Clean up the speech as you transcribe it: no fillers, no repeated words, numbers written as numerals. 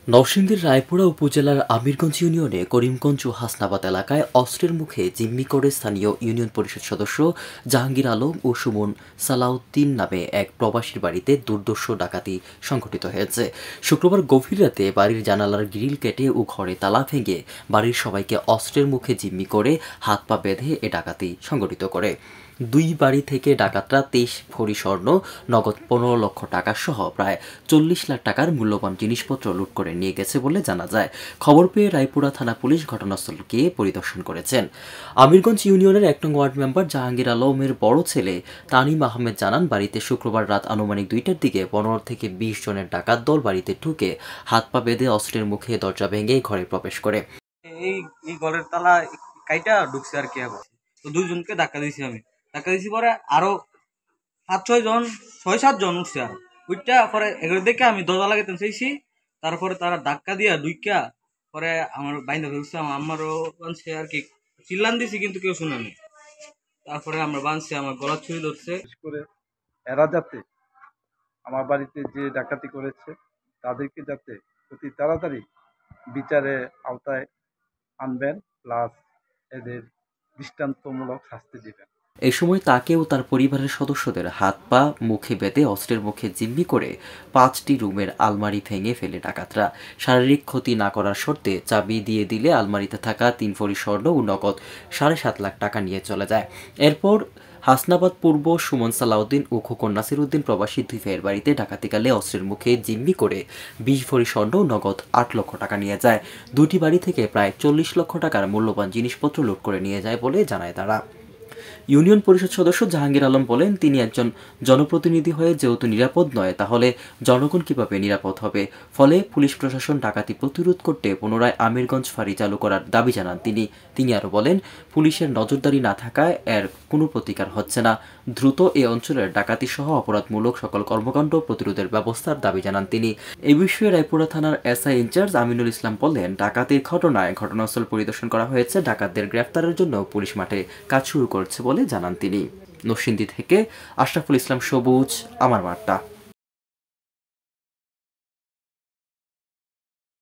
নরসিংদীর রায়পুরা উপজেলার আমিরগঞ্জ ইউনিয়নে করিমগঞ্জ ও হাসনাবাদ এলাকায় অস্ত্রের মুখে জিম্মি করে স্থানীয় ইউনিয়ন পরিষদ সদস্য জাহাঙ্গীর আলম ও সুমন সালাউদ্দিন নামে এক প্রবাসীর বাড়িতে দুর্ধর্ষ ডাকাতি সংঘটিত হয়েছে। শুক্রবার গভীর রাতে বাড়ির জানালার গ্রিল কেটে ও ঘরে তালা ভেঙে বাড়ির সবাইকে অস্ত্রের মুখে জিম্মি করে হাত পা বেঁধে এ ডাকাতি সংঘটিত করে। দুই বাড়ি থেকে ডাকাতরা ২৩ ভরি স্বর্ণ, নগদ ১৫ লক্ষ টাকা সহ প্রায় ৪০ লাখ টাকার মূল্যবান জিনিসপত্র লুট করে নিয়ে গেছে বলে জানা যায়। খবর পেয়ে রায়পুরা থানা পুলিশ ঘটনাস্থল গিয়ে পরিদর্শন করেছেন। আমিরগঞ্জ ইউনিয়নের ১ নং ওয়ার্ড মেম্বার জাহাঙ্গীর আলমের বড় ছেলে তানিম আহমেদ জানান, বাড়িতে শুক্রবার রাত আনুমানিক ২টার দিকে ১৫ থেকে ২০ জনের ডাকাত দল বাড়িতে ঢুকে হাত পা বেঁধে অস্ত্রের মুখে দরজা ভেঙে ঘরে প্রবেশ করে। এই ঘরের তালা কাইটা ঢুকছে আর কি। তো দুইজনকে ধাক্কা দিয়েছি আমি। ধাক্কা দিয়েছি পরে আরো ৬-৭ জন উঠছে। আর উঠটা পরে এগুলো দেখে আমি দরজা লাগাইতে চাইছি, তারপরে তারা ধাক্কা দিয়া ঢুইকা পরে আমার বাইন্দা ফেলছে। আমারও বানছে আর কি, চিল্লান দিছি কিন্তু কেউ শুনেনি। তারপরে আমরা বানছি, আমার গলা ছুরি ধরছে। করে এরা যাতে আমার বাড়িতে যে ডাকাতি করেছে তাদেরকে যাতে অতি তাড়াতাড়ি বিচারের আওতায় আনবেন, প্লাস এদের দৃষ্টান্তমূলক শাস্তি দিবেন। এ সময় তাকে ও তার পরিবারের সদস্যদের হাত পা মুখে বেঁধে অস্ত্রের মুখে জিম্মি করে ৫টি রুমের আলমারি ভেঙে ফেলে ডাকাতরা। শারীরিক ক্ষতি না করার শর্তে চাবি দিয়ে দিলে আলমারিতে থাকা ৩ ভরি স্বর্ণ ও নগদ ৭.৫ লাখ টাকা নিয়ে চলে যায়। এরপর হাসনাবাদ পূর্ব সুমন সালাউদ্দিন ও খোকন নাসির উদ্দিন প্রবাসী দুই ভাইয়ের বাড়িতে ডাকাতিকালে অস্ত্রের মুখে জিম্মি করে ২০ ভরি স্বর্ণ ও নগদ ৮ লক্ষ টাকা নিয়ে যায়। দুটি বাড়ি থেকে প্রায় ৪০ লক্ষ টাকার মূল্যবান জিনিসপত্র লুট করে নিয়ে যায় বলে জানায় তারা। ইউনিয়ন পরিষদ সদস্য জাহাঙ্গীর আলম বলেন, তিনি একজন জনপ্রতিনিধি হয়ে যেহেতু নিরাপদ নয়, তাহলে জনগণ কিভাবে নিরাপদ হবে? ফলে পুলিশ প্রশাসন ডাকাতি প্রতিরোধ করতে পুনরায় আমিরগঞ্জ ফাঁড়ি চালু করার দাবি জানান তিনি আরও বলেন, পুলিশের নজরদারি না থাকায় এর কোনো প্রতিকার হচ্ছে না। দ্রুত এ অঞ্চলের ডাকাতি সহ অপরাধমূলক সকল কর্মকাণ্ড প্রতিরোধের ব্যবস্থার দাবি জানান তিনি। এ বিষয়ে রায়পুরা থানার এসআই ইনচার্জ আমিনুল ইসলাম বললেন, ডাকাতির ঘটনায় ঘটনাস্থল পরিদর্শন করা হয়েছে। ডাকাতদের গ্রেফতারের জন্য পুলিশ মাঠে কাজ শুরু করছে বলে জানান তিনি। নরসিংদী থেকে আশরাফুল ইসলাম সবুজ, আমার বার্তা।